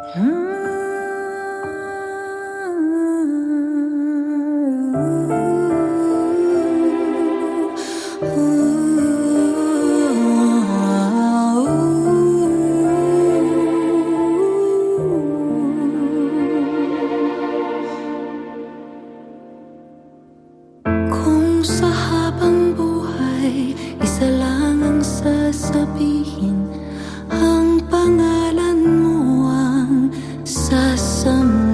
Kung sa habang buhay, isa lang ang sasabihin, ang pangalan mo ang sasambitin.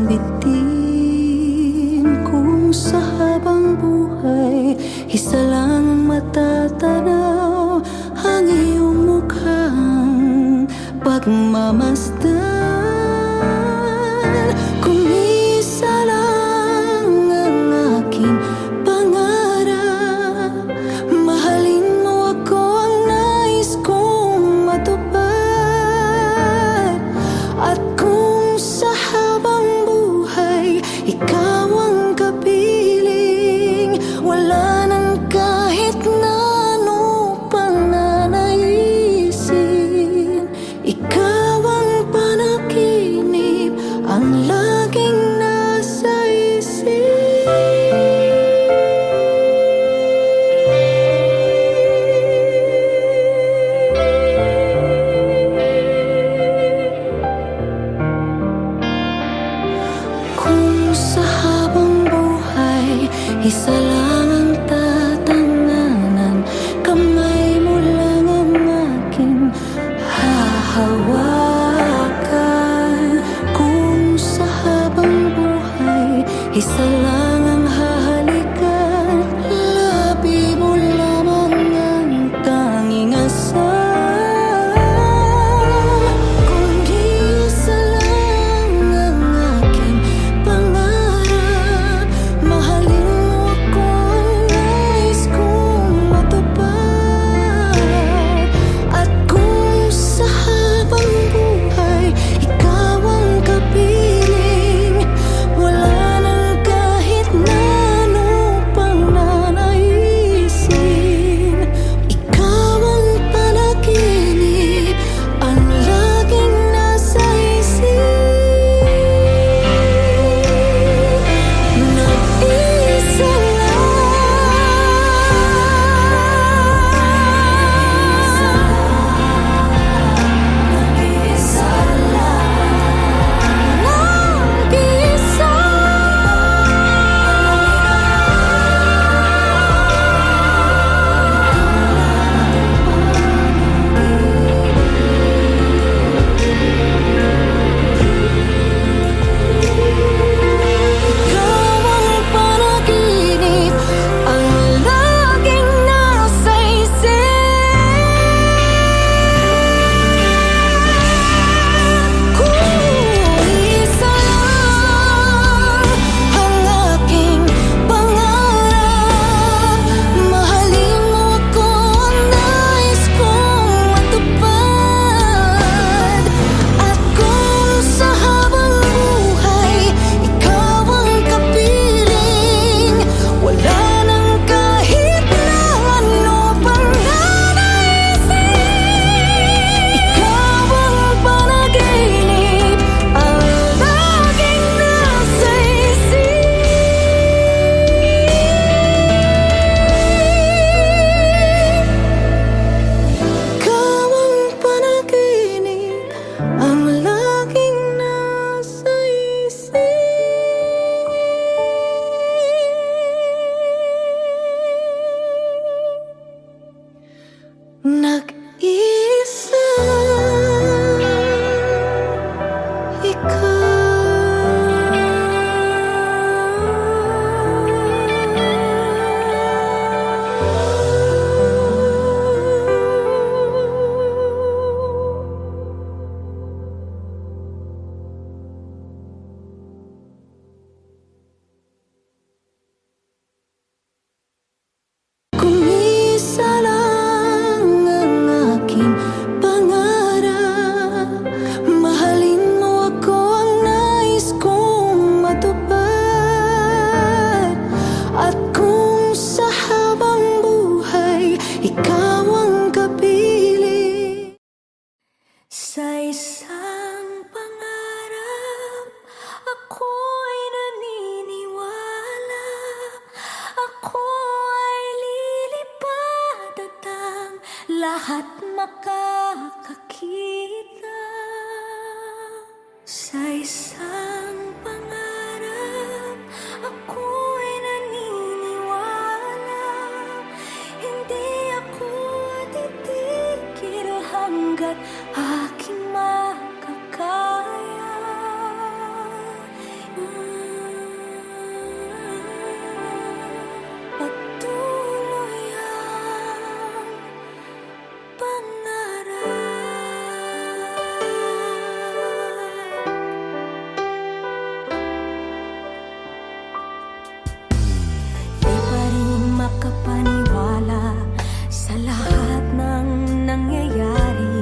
Kung sa habang buhay, isa lang ang matatanaw, ang iyong mukhang pagmamasdan. Kung isa lang ang aking pangarap, mahalin mo ako, ang nais kong matupad. At kung sa habang buhay, ikaw ang kapiling, wala nang kahit na ano pang nanaisin. Ikaw ang panaginip, ang laging nasa isip. Kung sa habang buhay, isa lang ang tatanganan, kamay mo lang ang aking hahawakan. Kung sa habang buhay, isa lang ang hahalikan, labi mo lamang ang tanging asal. Kung isa lang ang aking pangarap, mahalin mo ako, ang nais kong matupad. At kung sa habang buhay, ikaw ang kapiling, wala nang kahit lahat makakakita sa isang pangarap. Ako'y naniniwala, hindi ako titigil hanggat aking makakaya. Patuloy ang pangarap. Di pa rin makapaniwala sa lahat ng nangyayari.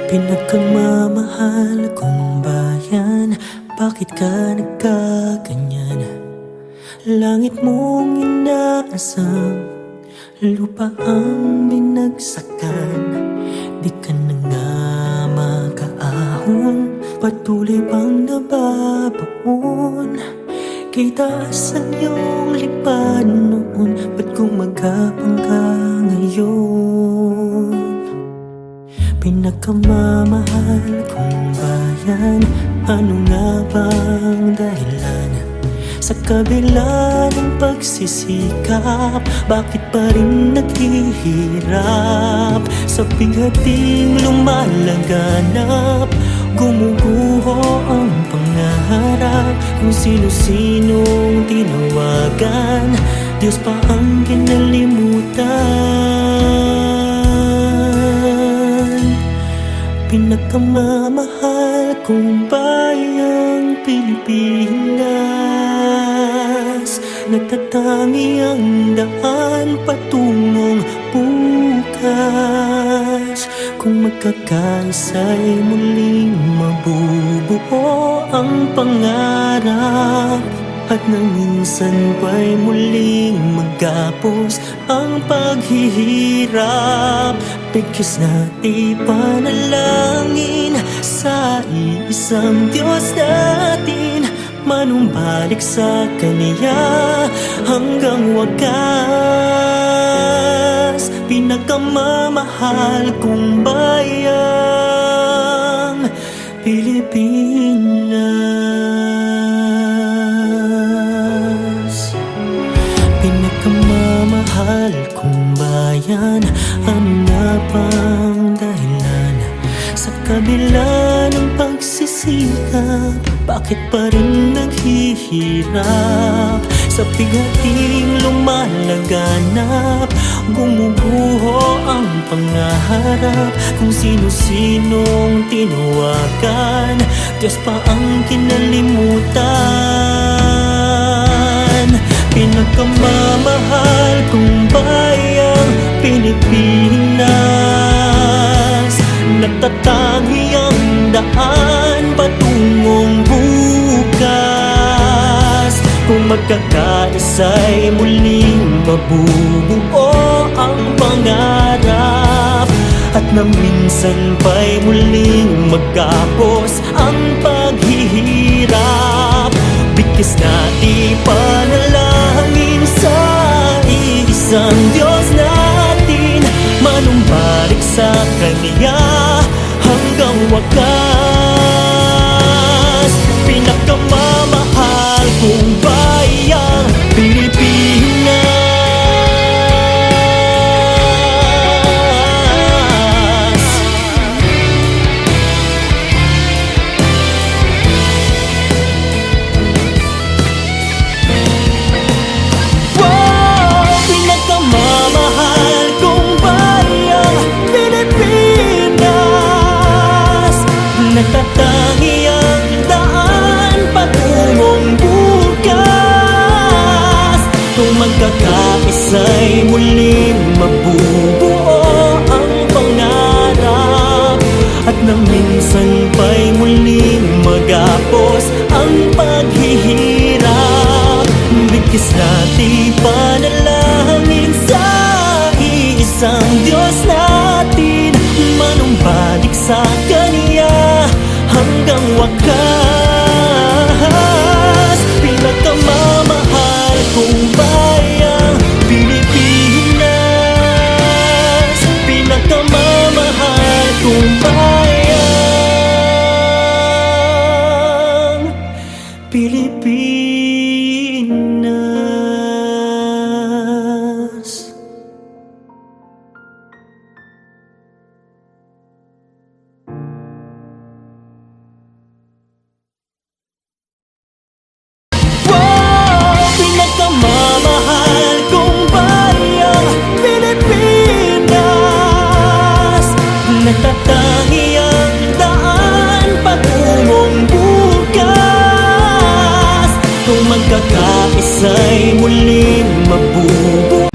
Pinagkamamahal kong bayan, bakit ka nagkaganyan? Langit mong inaasam, lupa ang binagsakan. Di ka na nga makaahon, patuloy pang nababaon. Kay taas ang iyong lipad noon, ba't gumagapang ka ngayon? Pinagkamamahal kong bayan, ano nga bang dahilan? Sa kabila ng pagsisikap, bakit pa rin naghihirap? Sa bighating lumalaganap, gumuguho ang pangarap. Kung sino-sinong tinawagan, Diyos pa ang kinalimutan. Pinagkamamahal kong bayang Pilipinas, nagtatangi ang daan patungong bukas. Kung magkakaisa'y muling mabubuo ang pangarap, at nang minsan pa'y muling magkapos ang paghihirap. Bigkas natin panalangin sa iisang Diyos natin, manumbalik sa Kanya hanggang wakas. Pinagkamamahal kong bayang Pilipinas. Pinagkamamahal kong bayan, ano nga bang dahilan? Sa kabila ng pagsisikap, bakit pa rin naghihirap? Sa bighating lumalaganap, gumuguho ang pangarap. Kung sino-sinong tinawagan, Diyos pa ang kinalimutan. Pinagkamamahal kong bayang Pilipinas, nagtatangi ang daan patungong bukas. Kung magkakaisa'y muling mabubuo ang pangarap, at nang minsan pa'y muling magkapos ang paghihirap. Bigkas natin panalangin sa iisang Diyos natin, manumbalik sa Kanya hanggang wakas. Pinagkamamahal kong bayang Pilipinas. Wow! Pinagkamamahal kong bayang Pilipinas, nagtatangi ang daan patungong bukas. Kung magkakaisa'y muling mabubuo ang pangarap, at nang minsan pa'y muling magapos ang paghihirap. Bigkas natin panalangin sa iisang Diyos natin, manumbalik sa Kanya hanggang wakas. Pinagkamamahal kong bayang Pilipinas, pinagkamamahal kong bayang Pilipinas. Wow! Pinagkamamahal kong bayang Pilipinas, nagtatangi ang daan patungong bukas. Kung magkakaisa'y muling mabubuo.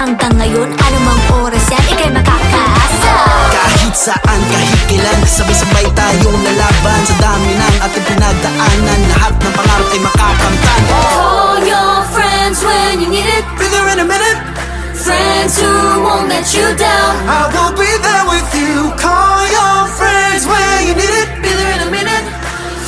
Hanggang ngayon, anumang oras yan, ikay makakaasa. Kahit saan, kahit kailan, sabay-sabay tayong lalaban. Sa dami ng ating pinagdaanan, lahat ng pangarap ay makakamtan. Call your friends when you need it. Be there in a minute, Friends who won't let you down. I will be there with you. Call your friends when you need it. Be there in a minute.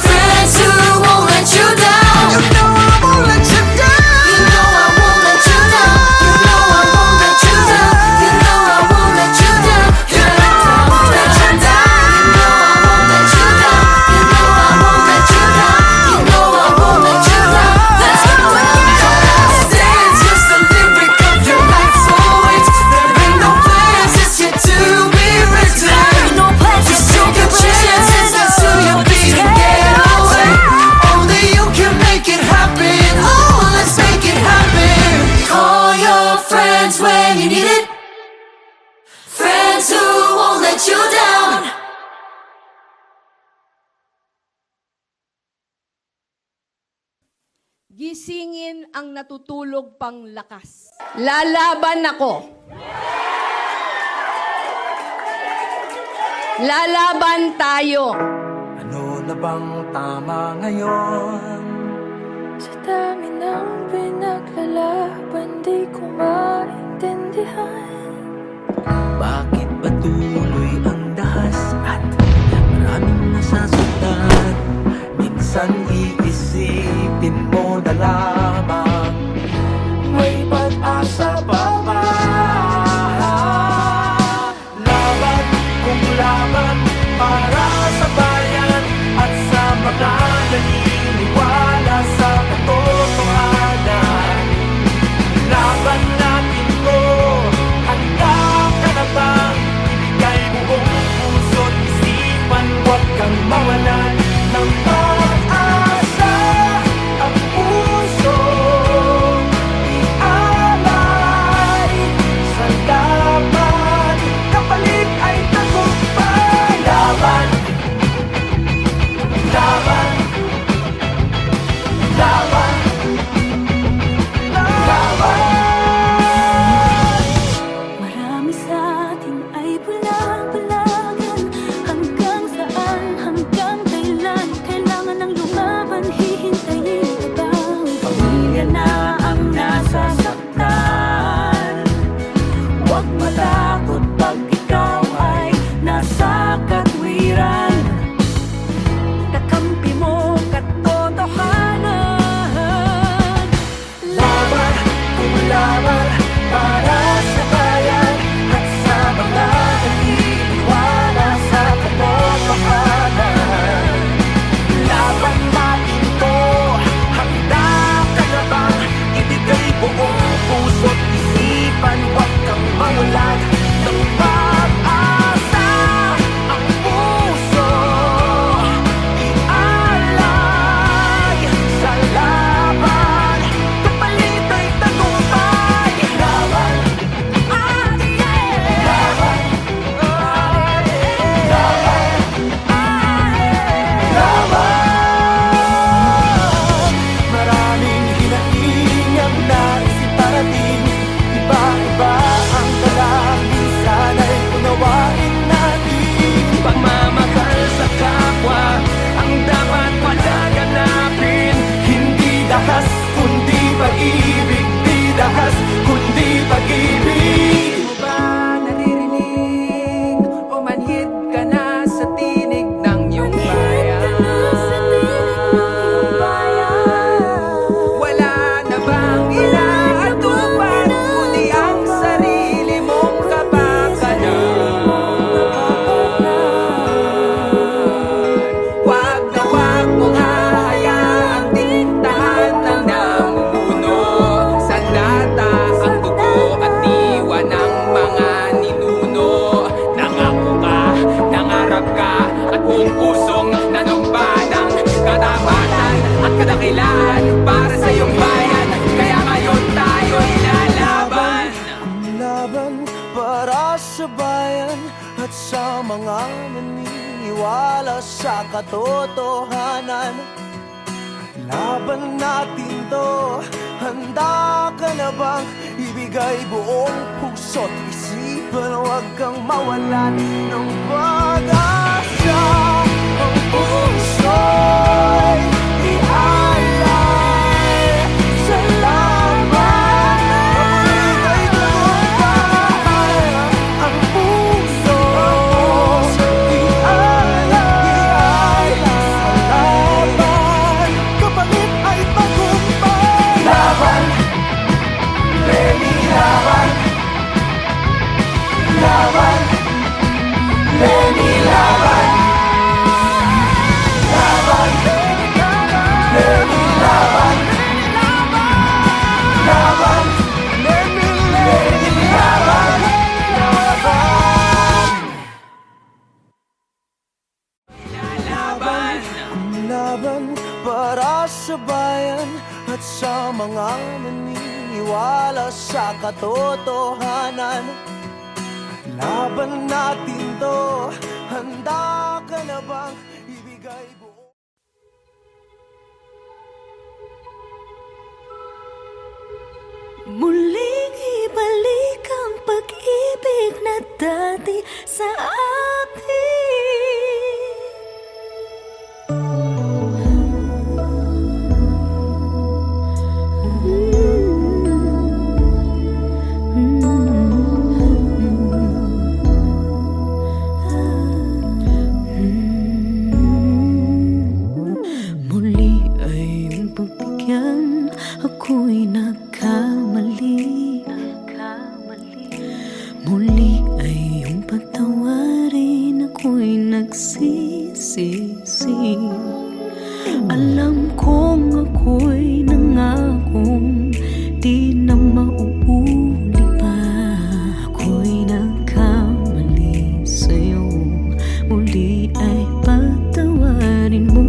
Friends who won't let you down. You know I won't let you down. You know I won't let you down. You know I won't let you down. You know I won't let you down. You know I won't let you down. You know I won't let you down. You know I won't let you down. Let's go. It's just a lyric of your life, so it's there ain't no plans, it's yet to be written. No plans, Just take a chance, it's not to your beat and get away. Only you can make it happen. Oh, let's make it happen. Call your friends when you need it. Friends who won't let you down. Gisingin ang natutulog pang lakas. Lalaban ako. Lalaban tayo. Ano na bang tama ngayon? Sa dami ng pinaglalaban, di ko maintindihan. Bakit patuloy ang dahas at maraming nasasaktan? Minsan iisipin mo na lamang may pag-asa pa ba? Laban kung laban para sa bayan at sa mga naniniwala sa katotohanan. Laban natin to, handa ka na bang ibigay buong puso't isipan? Huwag kang mawalan ng pag-asa. Ang puso ialay sa laban, kapalit ay tagumpay. Laban, laban, laban, laban. Marami sa atin ay bulag-bulagan. Hanggang saan, hanggang kailan? Kailangan ng lumaban, hihintayin ka bang? Pamilya na ang nasasaktan. Huwag matakot pag ikaw ay nasa katwiran. Kakampi mo katotohanan. Laban kung laban para sa bayan at sa mga naniniwala sa katotohanan. Laban natin to, handa ka na bang ibigay buong puso't isipan? Huwag kang mawalan ng pag-asa. Ang puso ialay sa laban, kapalit ay tagumpay. Laban, laban, laban. Maraming hinaing ang nais iparating. Iba-iba ang dalangin, sana'y unawain natin. Pagmamahal sa kapwa ang dapat palaganapin. Hindi dahas kundi pag-ibig, di dahas kundi pag-ibig. Di mo ba naririnig o manhid ka na sa tinig ng iyong bayan? Wala na bang inaatupag kundi ang sarili mong kapakanan? Wag na wag mong hahayaang diktahan ng namumuno. Sandata ang dugo at diwa ng mga ninuno. Nangako ka, nangarap ka, at buong pusong nanumpa ng katapatan at kadakilaan para sa iyong bayan. Kaya ngayon tayo'y lalaban. Laban para sa bayan at sa mga naniniwala sa katotohanan. Laban natin to, handa ka na bang ibigay buong puso't isipan. Huwag kang mawalan ng pag-asa. Ang puso'y ialay sa laban. Magbigay tagumpay. Ang puso ialay sa laban. Kapalit ay tagumpay. Laban, Lenny, laban. Laban, Lenny, laban. Laban, Lenny, laban. Laban, Lenny, laban. Laban, laban para sa bayan at sa mga naniniwala sa katotohanan. Laban natin to, handa ka na bang ibigay buo? Muling ibalik ang pag-ibig na dati sa muli ay iyong pagbigyan, ako'y nagkamali. Muli ay iyong patawarin, ako'y nagsisisi. Alam kong ako'y nangakong di na mauuli pa. Ako'y nagkamali sa'yo, muli ay patawarin mo.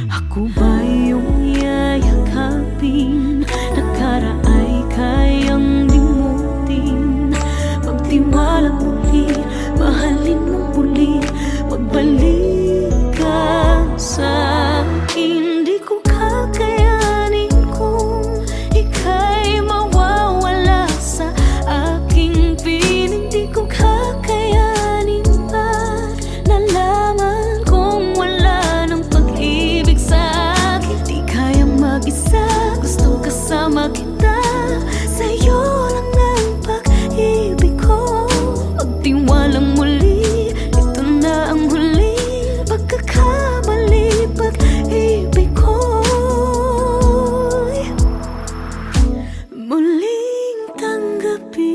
Ako ba iyong yayakapin? Nakaraay kayang limutin. Magtiwala muli, mahalin mo muli. Magbalik ka sa akin. Di ko kakayanin kung ika'y mawawala sa aking piling. Di ko kakayanin pa nalaman kung wala ng pag-ibig sa akin. Di kayang mag-isa, gusto kasama kita. Sa'yo lang ang pag-ibig ko. Magtiwalang muli, ito na ang huling pagkakamali. Pag-ibig ko'y muling tanggapin.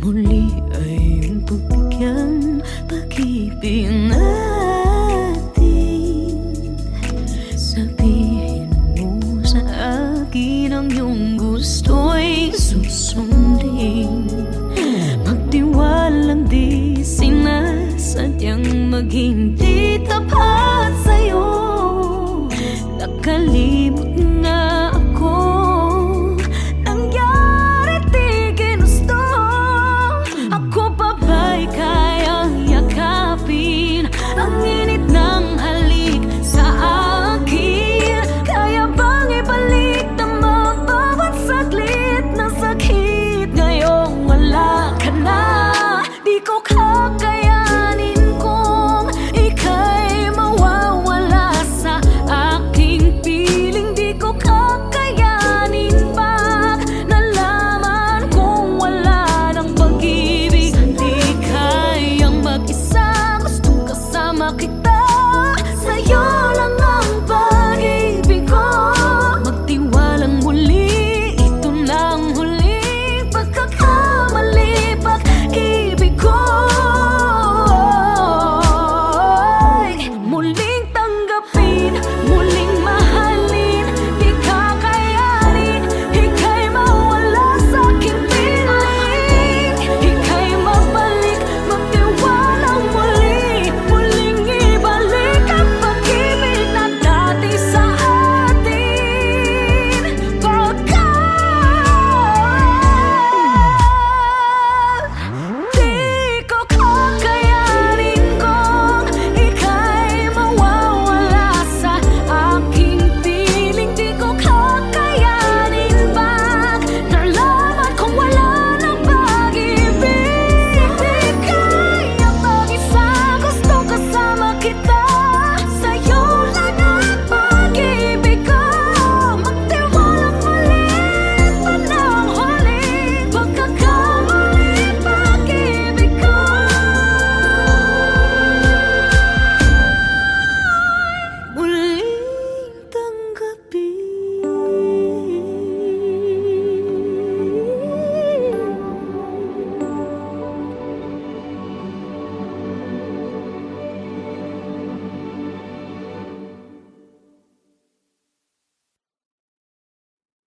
Muli ay iyong pagbigyan, pag-ibig natin. Sabihin mo sa akin ang iyong gusto'y susundin. Magtiwalang di sinasadyang maging di tapat sa'yo. Nakalimot nga ako, nangyari di ginusto. Ako pa ba'y kayang yakapin ang init ng halik sa akin? Kaya bang ibalik naman bawat saglit ng sakit? Ngayong wala ka na, di ko kakayanin kung ikaw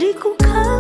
Di ko kaya